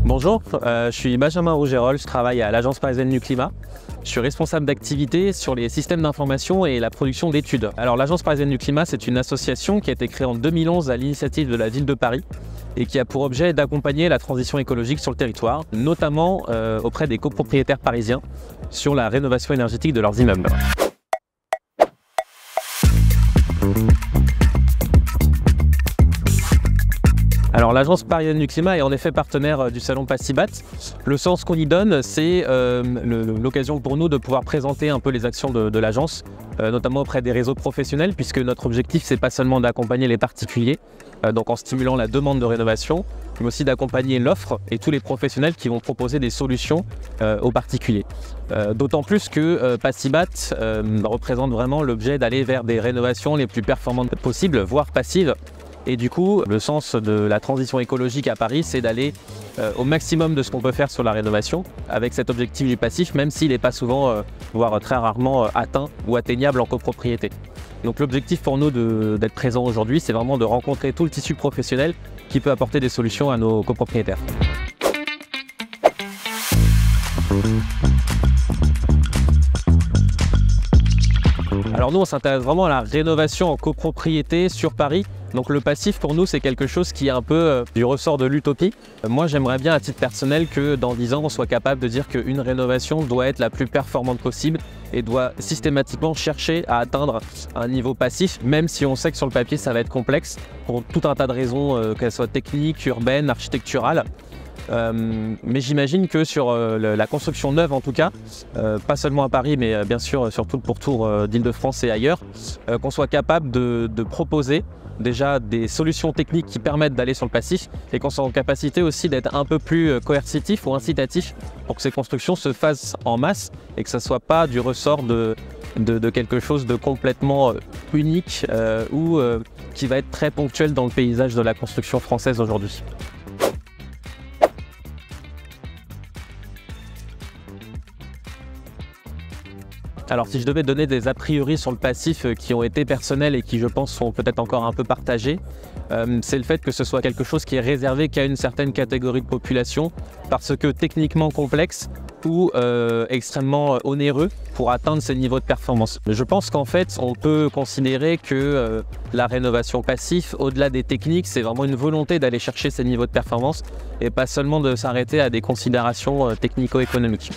Bonjour, je suis Benjamin Rougerol, je travaille à l'Agence parisienne du climat. Je suis responsable d'activité sur les systèmes d'information et la production d'études. Alors l'Agence parisienne du climat, c'est une association qui a été créée en 2011 à l'initiative de la ville de Paris et qui a pour objet d'accompagner la transition écologique sur le territoire, notamment auprès des copropriétaires parisiens sur la rénovation énergétique de leurs immeubles. Alors l'Agence parisienne du climat est en effet partenaire du salon Passibat. Le sens qu'on y donne, c'est l'occasion pour nous de pouvoir présenter un peu les actions de l'agence, notamment auprès des réseaux professionnels, puisque notre objectif, c'est pas seulement d'accompagner les particuliers, donc en stimulant la demande de rénovation, mais aussi d'accompagner l'offre et tous les professionnels qui vont proposer des solutions aux particuliers. D'autant plus que Passibat représente vraiment l'objet d'aller vers des rénovations les plus performantes possibles, voire passives. Et du coup, le sens de la transition écologique à Paris, c'est d'aller au maximum de ce qu'on peut faire sur la rénovation, avec cet objectif du passif, même s'il n'est pas souvent, voire très rarement atteint ou atteignable en copropriété. Donc l'objectif pour nous d'être présent aujourd'hui, c'est vraiment de rencontrer tout le tissu professionnel qui peut apporter des solutions à nos copropriétaires. Alors nous, on s'intéresse vraiment à la rénovation en copropriété sur Paris. Donc le passif pour nous, c'est quelque chose qui est un peu du ressort de l'utopie. Moi, j'aimerais bien à titre personnel que dans 10 ans, on soit capable de dire qu'une rénovation doit être la plus performante possible et doit systématiquement chercher à atteindre un niveau passif, même si on sait que sur le papier, ça va être complexe pour tout un tas de raisons, qu'elles soient techniques, urbaines, architecturales. Mais j'imagine que sur la construction neuve en tout cas, pas seulement à Paris mais bien sûr sur tout le pourtour d'Île-de-France et ailleurs, qu'on soit capable de proposer déjà des solutions techniques qui permettent d'aller sur le passif et qu'on soit en capacité aussi d'être un peu plus coercitif ou incitatif pour que ces constructions se fassent en masse et que ça ne soit pas du ressort de quelque chose de complètement unique ou qui va être très ponctuel dans le paysage de la construction française aujourd'hui. Alors si je devais donner des a priori sur le passif qui ont été personnels et qui je pense sont peut-être encore un peu partagés, c'est le fait que ce soit quelque chose qui est réservé qu'à une certaine catégorie de population parce que techniquement complexe ou extrêmement onéreux pour atteindre ces niveaux de performance. Je pense qu'en fait on peut considérer que la rénovation passive, au-delà des techniques, c'est vraiment une volonté d'aller chercher ces niveaux de performance et pas seulement de s'arrêter à des considérations technico-économiques.